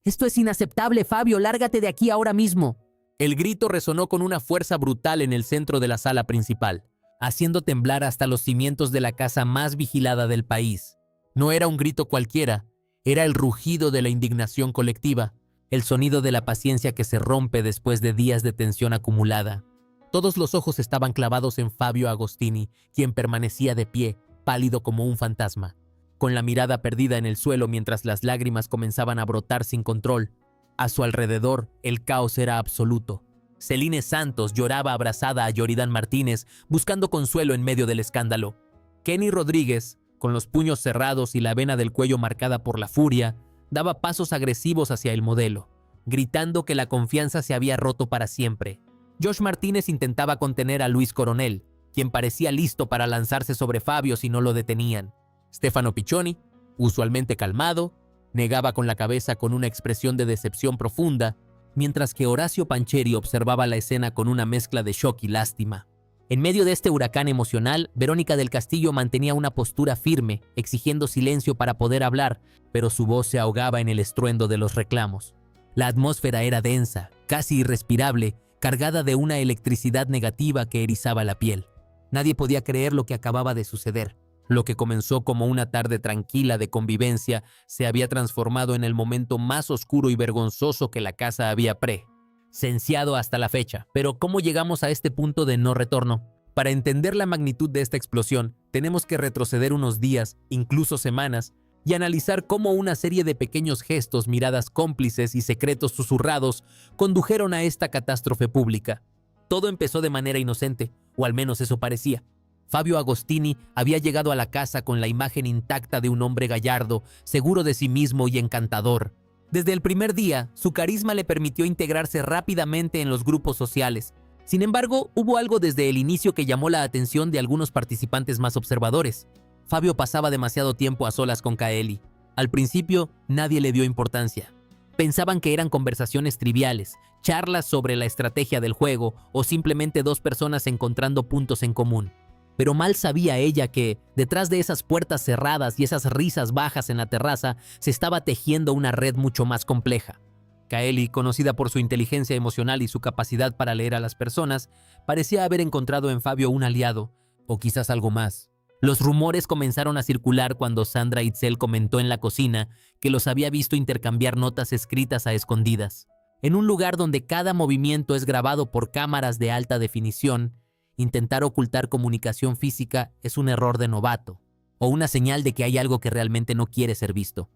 «Esto es inaceptable, Fabio, lárgate de aquí ahora mismo». El grito resonó con una fuerza brutal en el centro de la sala principal, haciendo temblar hasta los cimientos de la casa más vigilada del país. No era un grito cualquiera, era el rugido de la indignación colectiva, el sonido de la paciencia que se rompe después de días de tensión acumulada. Todos los ojos estaban clavados en Fabio Agostini, quien permanecía de pie, pálido como un fantasma, con la mirada perdida en el suelo mientras las lágrimas comenzaban a brotar sin control. A su alrededor, el caos era absoluto. Celine Santos lloraba abrazada a Yoridan Martínez, buscando consuelo en medio del escándalo. Kenny Rodríguez, con los puños cerrados y la vena del cuello marcada por la furia, daba pasos agresivos hacia el modelo, gritando que la confianza se había roto para siempre. Josh Martínez intentaba contener a Luis Coronel, quien parecía listo para lanzarse sobre Fabio si no lo detenían. Stefano Piccioni, usualmente calmado, negaba con la cabeza con una expresión de decepción profunda, mientras que Horacio Pancheri observaba la escena con una mezcla de shock y lástima. En medio de este huracán emocional, Verónica del Castillo mantenía una postura firme, exigiendo silencio para poder hablar, pero su voz se ahogaba en el estruendo de los reclamos. La atmósfera era densa, casi irrespirable, cargada de una electricidad negativa que erizaba la piel. Nadie podía creer lo que acababa de suceder. Lo que comenzó como una tarde tranquila de convivencia se había transformado en el momento más oscuro y vergonzoso que la casa había presenciado hasta la fecha. Pero ¿cómo llegamos a este punto de no retorno? Para entender la magnitud de esta explosión, tenemos que retroceder unos días, incluso semanas, y analizar cómo una serie de pequeños gestos, miradas cómplices y secretos susurrados condujeron a esta catástrofe pública. Todo empezó de manera inocente, o al menos eso parecía. Fabio Agostini había llegado a la casa con la imagen intacta de un hombre gallardo, seguro de sí mismo y encantador. Desde el primer día, su carisma le permitió integrarse rápidamente en los grupos sociales. Sin embargo, hubo algo desde el inicio que llamó la atención de algunos participantes más observadores. Fabio pasaba demasiado tiempo a solas con Kaeli. Al principio, nadie le dio importancia. Pensaban que eran conversaciones triviales, charlas sobre la estrategia del juego o simplemente dos personas encontrando puntos en común. Pero mal sabía ella que, detrás de esas puertas cerradas y esas risas bajas en la terraza, se estaba tejiendo una red mucho más compleja. Kaeli, conocida por su inteligencia emocional y su capacidad para leer a las personas, parecía haber encontrado en Fabio un aliado, o quizás algo más. Los rumores comenzaron a circular cuando Sandra Itzel comentó en la cocina que los había visto intercambiar notas escritas a escondidas. En un lugar donde cada movimiento es grabado por cámaras de alta definición, intentar ocultar comunicación física es un error de novato, o una señal de que hay algo que realmente no quiere ser visto.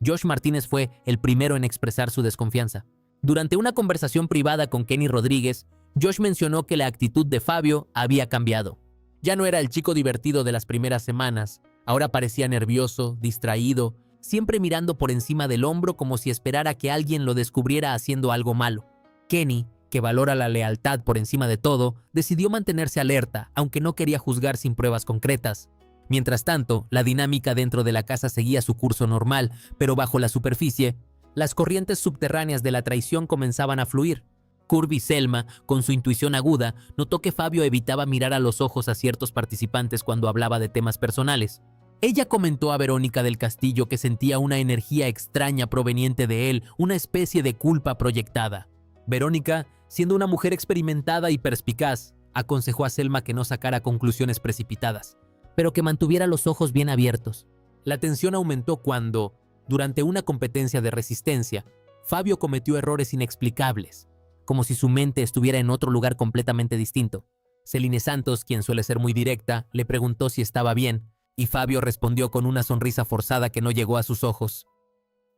Josh Martínez fue el primero en expresar su desconfianza. Durante una conversación privada con Kenny Rodríguez, Josh mencionó que la actitud de Fabio había cambiado. Ya no era el chico divertido de las primeras semanas, ahora parecía nervioso, distraído, siempre mirando por encima del hombro como si esperara que alguien lo descubriera haciendo algo malo. Kenny, que valora la lealtad por encima de todo, decidió mantenerse alerta, aunque no quería juzgar sin pruebas concretas. Mientras tanto, la dinámica dentro de la casa seguía su curso normal, pero bajo la superficie, las corrientes subterráneas de la traición comenzaban a fluir. Curvy Selma, con su intuición aguda, notó que Fabio evitaba mirar a los ojos a ciertos participantes cuando hablaba de temas personales. Ella comentó a Verónica del Castillo que sentía una energía extraña proveniente de él, una especie de culpa proyectada. Verónica, siendo una mujer experimentada y perspicaz, aconsejó a Selma que no sacara conclusiones precipitadas, pero que mantuviera los ojos bien abiertos. La tensión aumentó cuando, durante una competencia de resistencia, Fabio cometió errores inexplicables, como si su mente estuviera en otro lugar completamente distinto. Celine Santos, quien suele ser muy directa, le preguntó si estaba bien, y Fabio respondió con una sonrisa forzada que no llegó a sus ojos.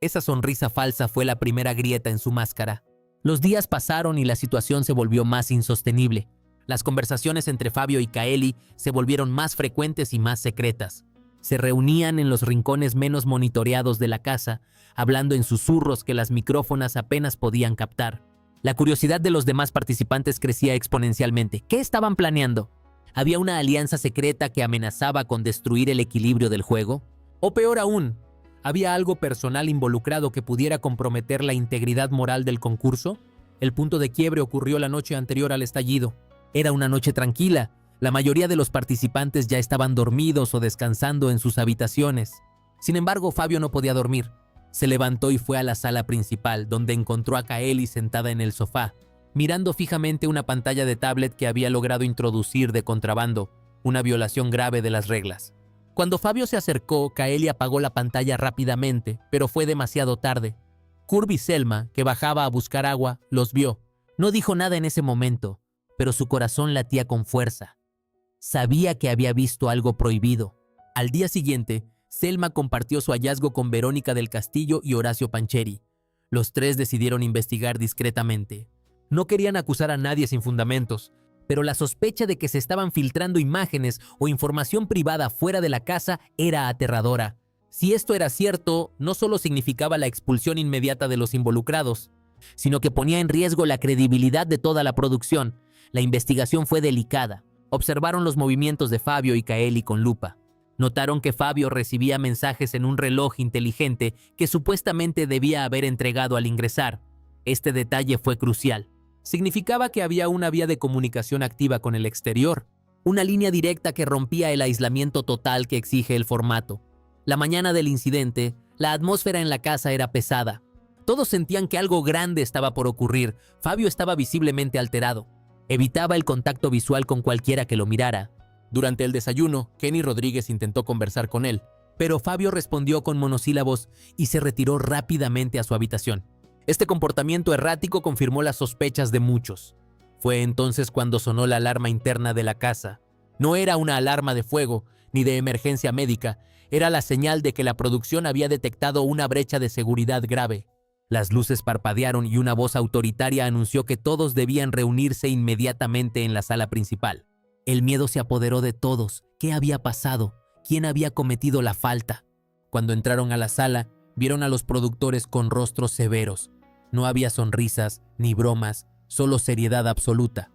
Esa sonrisa falsa fue la primera grieta en su máscara. Los días pasaron y la situación se volvió más insostenible. Las conversaciones entre Fabio y Kaeli se volvieron más frecuentes y más secretas. Se reunían en los rincones menos monitoreados de la casa, hablando en susurros que las micrófonas apenas podían captar. La curiosidad de los demás participantes crecía exponencialmente. ¿Qué estaban planeando? ¿Había una alianza secreta que amenazaba con destruir el equilibrio del juego? O peor aún, ¿había algo personal involucrado que pudiera comprometer la integridad moral del concurso? El punto de quiebre ocurrió la noche anterior al estallido. Era una noche tranquila. La mayoría de los participantes ya estaban dormidos o descansando en sus habitaciones. Sin embargo, Fabio no podía dormir. Se levantó y fue a la sala principal, donde encontró a Kaeli sentada en el sofá, mirando fijamente una pantalla de tablet que había logrado introducir de contrabando, una violación grave de las reglas. Cuando Fabio se acercó, Kaeli apagó la pantalla rápidamente, pero fue demasiado tarde. Kurt y Selma, que bajaba a buscar agua, los vio. No dijo nada en ese momento, pero su corazón latía con fuerza. Sabía que había visto algo prohibido. Al día siguiente, Selma compartió su hallazgo con Verónica del Castillo y Horacio Pancheri. Los tres decidieron investigar discretamente. No querían acusar a nadie sin fundamentos, pero la sospecha de que se estaban filtrando imágenes o información privada fuera de la casa era aterradora. Si esto era cierto, no solo significaba la expulsión inmediata de los involucrados, sino que ponía en riesgo la credibilidad de toda la producción. La investigación fue delicada. Observaron los movimientos de Fabio y Kaeli con lupa. Notaron que Fabio recibía mensajes en un reloj inteligente que supuestamente debía haber entregado al ingresar. Este detalle fue crucial. Significaba que había una vía de comunicación activa con el exterior, una línea directa que rompía el aislamiento total que exige el formato. La mañana del incidente, la atmósfera en la casa era pesada. Todos sentían que algo grande estaba por ocurrir. Fabio estaba visiblemente alterado. Evitaba el contacto visual con cualquiera que lo mirara. Durante el desayuno, Kenny Rodríguez intentó conversar con él, pero Fabio respondió con monosílabos y se retiró rápidamente a su habitación. Este comportamiento errático confirmó las sospechas de muchos. Fue entonces cuando sonó la alarma interna de la casa. No era una alarma de fuego ni de emergencia médica, era la señal de que la producción había detectado una brecha de seguridad grave. Las luces parpadearon y una voz autoritaria anunció que todos debían reunirse inmediatamente en la sala principal. El miedo se apoderó de todos. ¿Qué había pasado? ¿Quién había cometido la falta? Cuando entraron a la sala, vieron a los productores con rostros severos. No había sonrisas ni bromas, solo seriedad absoluta.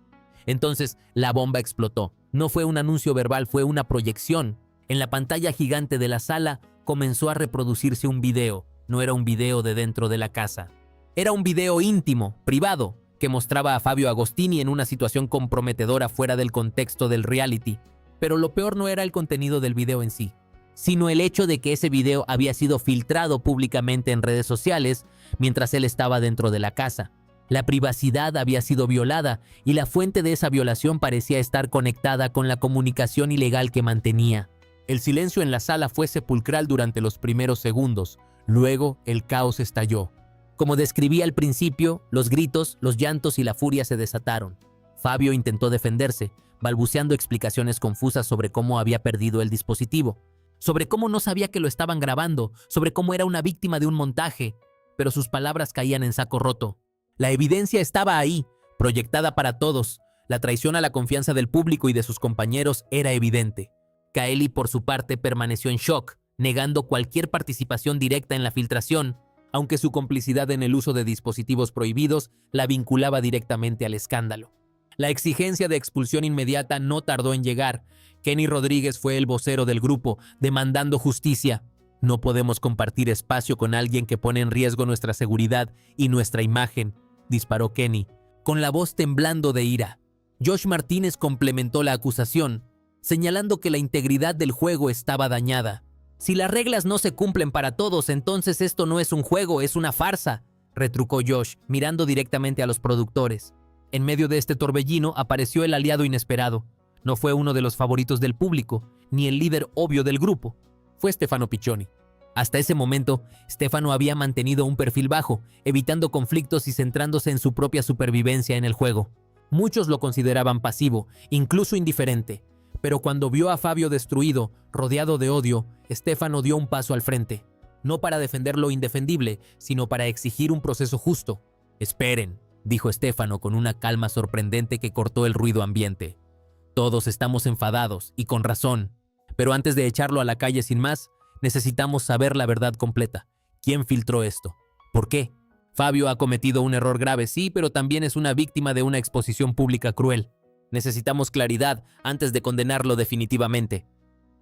Entonces, la bomba explotó. No fue un anuncio verbal, fue una proyección. En la pantalla gigante de la sala comenzó a reproducirse un video. No era un video de dentro de la casa. Era un video íntimo, privado, que mostraba a Fabio Agostini en una situación comprometedora fuera del contexto del reality. Pero lo peor no era el contenido del video en sí, sino el hecho de que ese video había sido filtrado públicamente en redes sociales mientras él estaba dentro de la casa. La privacidad había sido violada y la fuente de esa violación parecía estar conectada con la comunicación ilegal que mantenía. El silencio en la sala fue sepulcral durante los primeros segundos. Luego, el caos estalló. Como describí al principio, los gritos, los llantos y la furia se desataron. Fabio intentó defenderse, balbuceando explicaciones confusas sobre cómo había perdido el dispositivo, sobre cómo no sabía que lo estaban grabando, sobre cómo era una víctima de un montaje, pero sus palabras caían en saco roto. La evidencia estaba ahí, proyectada para todos. La traición a la confianza del público y de sus compañeros era evidente. Kaeli, por su parte, permaneció en shock, negando cualquier participación directa en la filtración, aunque su complicidad en el uso de dispositivos prohibidos la vinculaba directamente al escándalo. La exigencia de expulsión inmediata no tardó en llegar. Kenny Rodríguez fue el vocero del grupo, demandando justicia. No podemos compartir espacio con alguien que pone en riesgo nuestra seguridad y nuestra imagen, disparó Kenny, con la voz temblando de ira. Josh Martínez complementó la acusación, señalando que la integridad del juego estaba dañada. Si las reglas no se cumplen para todos, entonces esto no es un juego, es una farsa, retrucó Josh, mirando directamente a los productores. En medio de este torbellino apareció el aliado inesperado. No fue uno de los favoritos del público, ni el líder obvio del grupo. Fue Stefano Piccioni. Hasta ese momento, Stefano había mantenido un perfil bajo, evitando conflictos y centrándose en su propia supervivencia en el juego. Muchos lo consideraban pasivo, incluso indiferente. Pero cuando vio a Fabio destruido, rodeado de odio, Stefano dio un paso al frente. No para defender lo indefendible, sino para exigir un proceso justo. «Esperen», dijo Stefano con una calma sorprendente que cortó el ruido ambiente. «Todos estamos enfadados, y con razón. Pero antes de echarlo a la calle sin más, necesitamos saber la verdad completa. ¿Quién filtró esto? ¿Por qué? Fabio ha cometido un error grave, sí, pero también es una víctima de una exposición pública cruel. Necesitamos claridad antes de condenarlo definitivamente».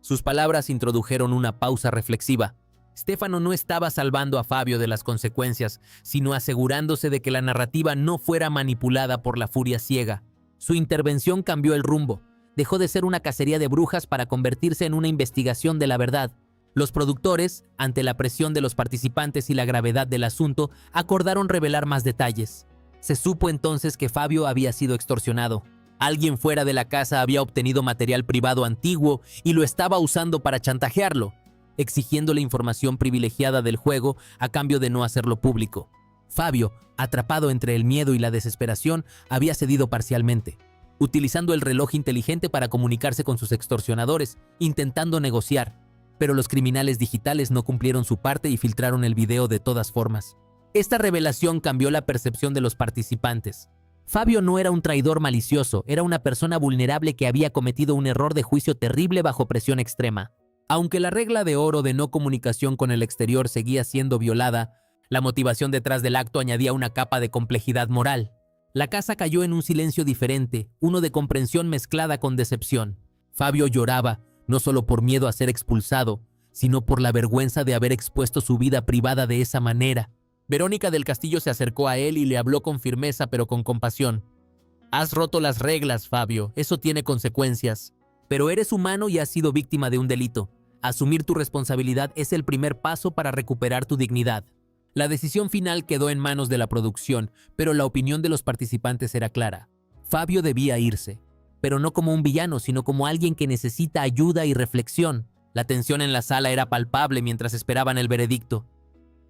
Sus palabras introdujeron una pausa reflexiva. Stefano no estaba salvando a Fabio de las consecuencias, sino asegurándose de que la narrativa no fuera manipulada por la furia ciega. Su intervención cambió el rumbo. Dejó de ser una cacería de brujas para convertirse en una investigación de la verdad. Los productores, ante la presión de los participantes y la gravedad del asunto, acordaron revelar más detalles. Se supo entonces que Fabio había sido extorsionado. Alguien fuera de la casa había obtenido material privado antiguo y lo estaba usando para chantajearlo, exigiéndole información privilegiada del juego a cambio de no hacerlo público. Fabio, atrapado entre el miedo y la desesperación, había cedido parcialmente, utilizando el reloj inteligente para comunicarse con sus extorsionadores, intentando negociar. Pero los criminales digitales no cumplieron su parte y filtraron el video de todas formas. Esta revelación cambió la percepción de los participantes. Fabio no era un traidor malicioso, era una persona vulnerable que había cometido un error de juicio terrible bajo presión extrema. Aunque la regla de oro de no comunicación con el exterior seguía siendo violada, la motivación detrás del acto añadía una capa de complejidad moral. La casa cayó en un silencio diferente, uno de comprensión mezclada con decepción. Fabio lloraba, no solo por miedo a ser expulsado, sino por la vergüenza de haber expuesto su vida privada de esa manera. Verónica del Castillo se acercó a él y le habló con firmeza pero con compasión. Has roto las reglas, Fabio, eso tiene consecuencias. Pero eres humano y has sido víctima de un delito. Asumir tu responsabilidad es el primer paso para recuperar tu dignidad. La decisión final quedó en manos de la producción, pero la opinión de los participantes era clara. Fabio debía irse, pero no como un villano, sino como alguien que necesita ayuda y reflexión. La tensión en la sala era palpable mientras esperaban el veredicto.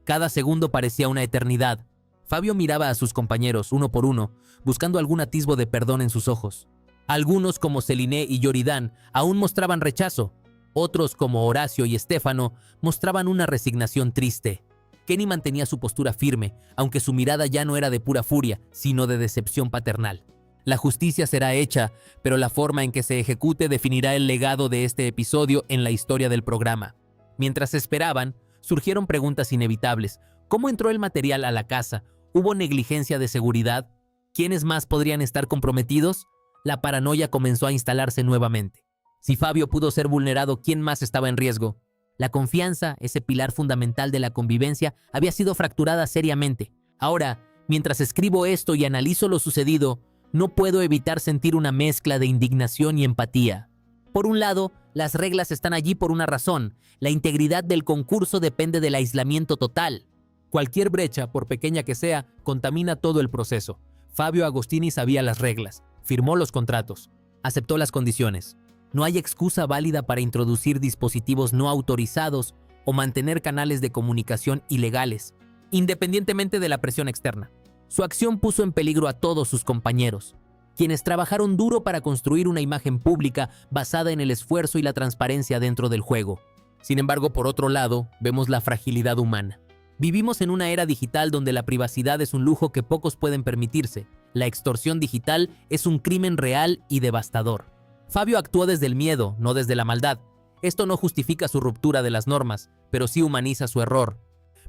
Cada segundo parecía una eternidad. Fabio miraba a sus compañeros, uno por uno, buscando algún atisbo de perdón en sus ojos. Algunos, como Celine y Yoridán, aún mostraban rechazo. Otros, como Horacio y Estefano, mostraban una resignación triste. Kenny mantenía su postura firme, aunque su mirada ya no era de pura furia, sino de decepción paternal. La justicia será hecha, pero la forma en que se ejecute definirá el legado de este episodio en la historia del programa. Mientras esperaban, surgieron preguntas inevitables. ¿Cómo entró el material a la casa? ¿Hubo negligencia de seguridad? ¿Quiénes más podrían estar comprometidos? La paranoia comenzó a instalarse nuevamente. Si Fabio pudo ser vulnerado, ¿quién más estaba en riesgo? La confianza, ese pilar fundamental de la convivencia, había sido fracturada seriamente. Ahora, mientras escribo esto y analizo lo sucedido, no puedo evitar sentir una mezcla de indignación y empatía. Por un lado, las reglas están allí por una razón. La integridad del concurso depende del aislamiento total. Cualquier brecha, por pequeña que sea, contamina todo el proceso. Fabio Agostini sabía las reglas, firmó los contratos, aceptó las condiciones. No hay excusa válida para introducir dispositivos no autorizados o mantener canales de comunicación ilegales, independientemente de la presión externa. Su acción puso en peligro a todos sus compañeros, quienes trabajaron duro para construir una imagen pública basada en el esfuerzo y la transparencia dentro del juego. Sin embargo, por otro lado, vemos la fragilidad humana. Vivimos en una era digital donde la privacidad es un lujo que pocos pueden permitirse. La extorsión digital es un crimen real y devastador. Fabio actuó desde el miedo, no desde la maldad. Esto no justifica su ruptura de las normas, pero sí humaniza su error.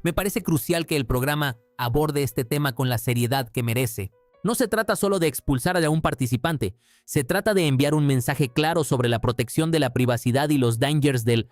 Me parece crucial que el programa aborde este tema con la seriedad que merece. No se trata solo de expulsar a un participante, se trata de enviar un mensaje claro sobre la protección de la privacidad y los dangers del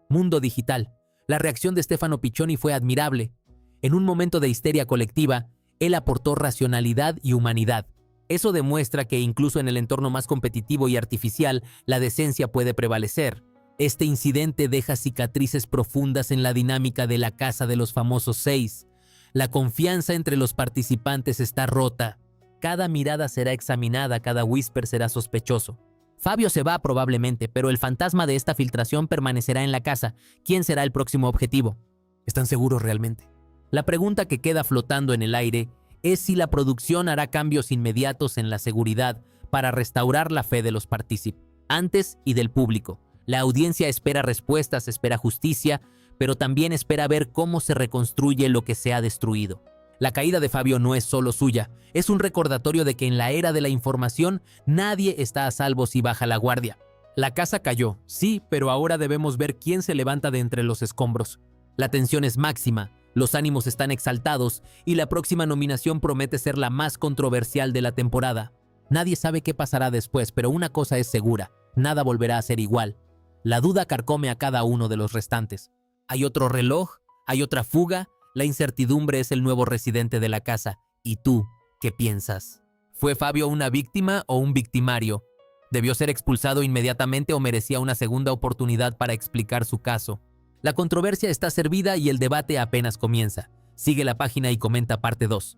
mundo digital. La reacción de Stefano Piccioni fue admirable. En un momento de histeria colectiva, él aportó racionalidad y humanidad. Eso demuestra que incluso en el entorno más competitivo y artificial, la decencia puede prevalecer. Este incidente deja cicatrices profundas en la dinámica de la casa de los famosos 6. La confianza entre los participantes está rota. Cada mirada será examinada, cada whisper será sospechoso. Fabio se va probablemente, pero el fantasma de esta filtración permanecerá en la casa. ¿Quién será el próximo objetivo? ¿Están seguros realmente? La pregunta que queda flotando en el aire es si la producción hará cambios inmediatos en la seguridad para restaurar la fe de los participantes y del público. La audiencia espera respuestas, espera justicia, pero también espera ver cómo se reconstruye lo que se ha destruido. La caída de Fabio no es solo suya, es un recordatorio de que en la era de la información nadie está a salvo si baja la guardia. La casa cayó, sí, pero ahora debemos ver quién se levanta de entre los escombros. La tensión es máxima, los ánimos están exaltados y la próxima nominación promete ser la más controversial de la temporada. Nadie sabe qué pasará después, pero una cosa es segura, nada volverá a ser igual. La duda carcome a cada uno de los restantes. ¿Hay otro reloj? ¿Hay otra fuga? La incertidumbre es el nuevo residente de la casa. ¿Y tú, qué piensas? ¿Fue Fabio una víctima o un victimario? ¿Debió ser expulsado inmediatamente o merecía una segunda oportunidad para explicar su caso? La controversia está servida y el debate apenas comienza. Sigue la página y comenta parte 2.